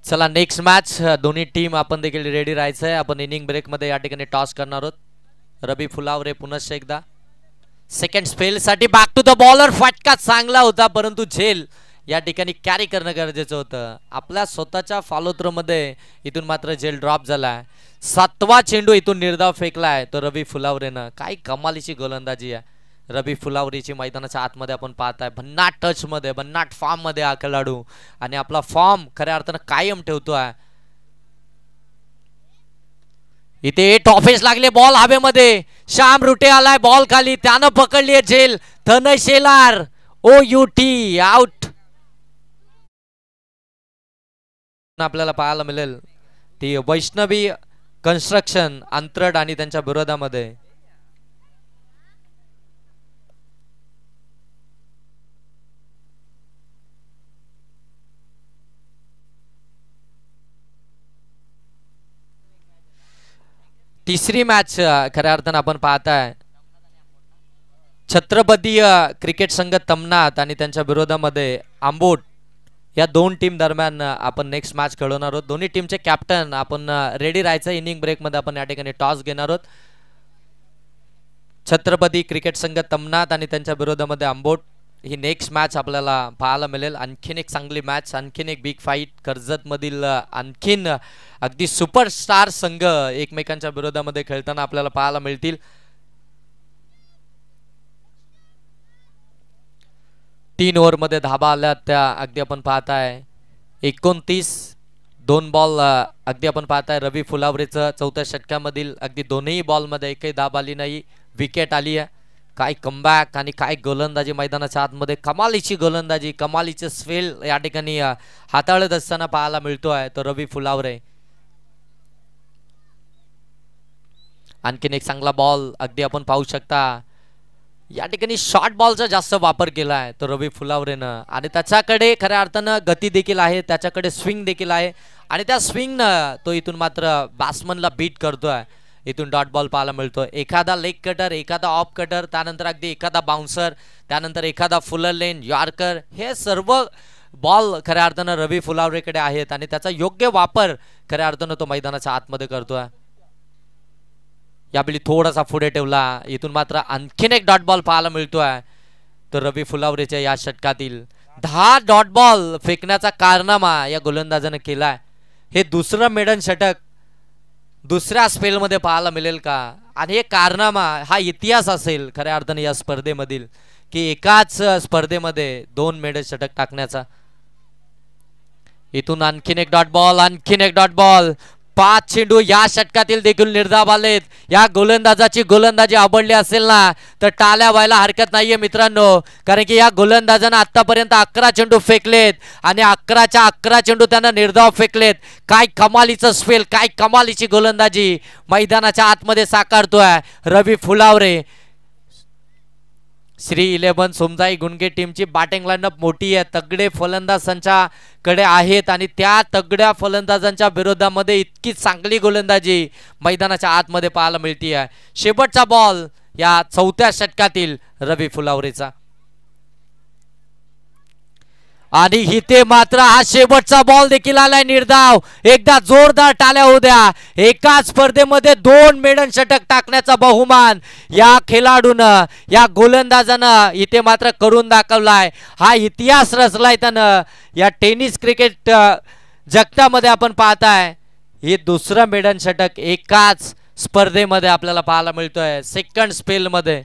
चला next match दोन्ही team आपण देखील रेडी राहायचं आहे. आपण इनिंग ब्रेक मध्ये या ठिकाणी टॉस करणार आहोत. रवी फुलावरे पुनश्च एकदा सेकंड स्पेल साठी बॅक टू द बॉलर. फटका चांगला होता परंतु झेल या ठिकाणी कॅरी करणं गरजेचं होतं. आपल्या स्वतःच्या फॉलो थ्रो मध्ये इथून मात्र झेल ड्रॉप झालाय. 7वा चेंडू इथून निर्धाव फेकलाय तो रवी फुलावरेनं. काय कमालीची गोलंदाजी आहे रवी फुलावरीची. मैदानाच्या आतमध्ये आपण पाहताय भन्नाट टच मध्ये भन्नाट फॉर्म मध्ये हा खेळाडू आणि आपला फॉर्म खऱ्या अर्थानं कायम ठेवतोय. इथे टॉफेस लागले बॉल हवेमध्ये. श्याम रुटे आलाय बॉल खाली. त्यानं पकडली झेल. तनय शेलार OUT आउट. आपल्याला पाहायला मिळेल ती वैष्णवी कन्स्ट्रक्शन अंतरड आणि त्यांच्या विरोधामध्ये. तिसरी मॅच खऱ्या अर्थानं आपण पाहताय छत्रपती क्रिकेट संघ तमनाथ आणि त्यांच्या विरोधामध्ये आंबोट या दोन टीम दरम्यान आपण नेक्स्ट मॅच खेळवणार आहोत. दोन्ही टीमचे कॅप्टन आपण रेडी राहायचं. इनिंग ब्रेक मध्ये आपण या ठिकाणी टॉस घेणार आहोत. छत्रपती क्रिकेट संघ तमनाथ आणि त्यांच्या विरोधामध्ये आंबोट ही नेक्स्ट मॅच आपल्याला पाहायला मिळेल. आणखीन एक चांगली मॅच, आणखीन एक बिग फाईट. कर्जत मधील आणखीन अगदी सुपरस्टार संघ एकमेकांच्या विरोधामध्ये खेळताना आपल्याला पाहायला मिळतील. 3 ओव्हरमध्ये धाबा आल्या त्या अगदी आपण पाहताय 29. 2 बॉल अगदी आपण पाहताय रवी फुलावरेचं 4थ्या षटकामधील अगदी दोन्ही बॉलमध्ये एकही धाब आली नाही. विकेट आली आहे. काय कमबॅक आणि काय गोलंदाजी मैदानाच्या आतमध्ये. कमालीची गोलंदाजी, कमालीचे स्पेल या ठिकाणी हाताळत असताना पाहायला मिळतोय तो रवी फुलावरे. आणखीन एक चांगला बॉल अगदी आपण पाहू शकता. या ठिकाणी शॉर्ट बॉलचा जास्त वापर केला आहे तो रवी फुलावरेनं आणि त्याच्याकडे खऱ्या अर्थानं गती देखील आहे, त्याच्याकडे स्विंग देखील आहे आणि त्या स्विंगनं तो इथून मात्र बॅट्समनला बीट करतोय. इथून डॉट बॉल पाहायला मिळतो. एखादा लेग कटर, एखादा ऑफ कटर, त्यानंतर अगदी एखादा बाउन्सर, त्यानंतर एखादा फुलर लेन यॉर्कर, हे सर्व बॉल खऱ्या अर्थानं रवी फुलावरेकडे आहेत आणि त्याचा योग्य वापर खऱ्या अर्थानं तो मैदानाच्या आतमध्ये करतोय. यावेळी थोडासा पुढे ठेवला. इथून मात्र आणखीन एक डॉट बॉल पाहायला मिळतोय तो रवी फुलावरेच्या या षटकातील. 10 डॉट बॉल फेकण्याचा कारनामा या गोलंदाजाने केलाय. हे दुसरं मेडन षटक दुसऱ्या स्पेलमध्ये पाहायला मिळेल का? आणि हे कारनामा हा इतिहास असेल खऱ्या अर्थाने या स्पर्धेमधील की एकाच स्पर्धेमध्ये 2 मेडन षटक टाकण्याचा. इथून आणखीन एक डॉट बॉल, आणखीन एक डॉट बॉल. 5 चेंडू या षटकातील देखील निर्धाव आलेत. या गोलंदाजाची गोलंदाजी आवडली असेल ना तर टाळ्या व्हायला हरकत नाहीये मित्रांनो, कारण की या गोलंदाजानं आतापर्यंत 11 चेंडू फेकलेत आणि 11च्या 11 चेंडू त्यानं निर्धाव फेकलेत. काय कमालीचं स्पेल, काय कमालीची गोलंदाजी मैदानाच्या आतमध्ये साकारतोय रवी फुलावरे. श्री 11 सोमजाई गुणगे टीमची बॅटिंग लाईनअप मोठी आहे. तगडे फलंदाज संचाकडे आहेत आणि त्या तगड्या फलंदाजांच्या विरोधामध्ये इतकी चांगली गोलंदाजी मैदानाच्या आतमध्ये पाहायला मिळते आहे. शेवटचा बॉल या 4थ्या षटकातील रवी फुलावरेचा आणि इथे मात्र हा शेवटचा बॉल देखील आलाय निर्धाव. एकदा जोरदार टाळ्या होऊ द्या. एकाच स्पर्धेमध्ये 2 मेडन षटक टाकण्याचा बहुमान या खेळाडूनं, या गोलंदाजानं इथे मात्र करून दाखवलाय. हा इतिहास रचलाय त्यानं या टेनिस क्रिकेट जगतामध्ये. आपण पाहताय हे दुसरं मेडन षटक एकाच स्पर्धेमध्ये आपल्याला पाहायला मिळतोय सेकंड स्पेल मध्ये.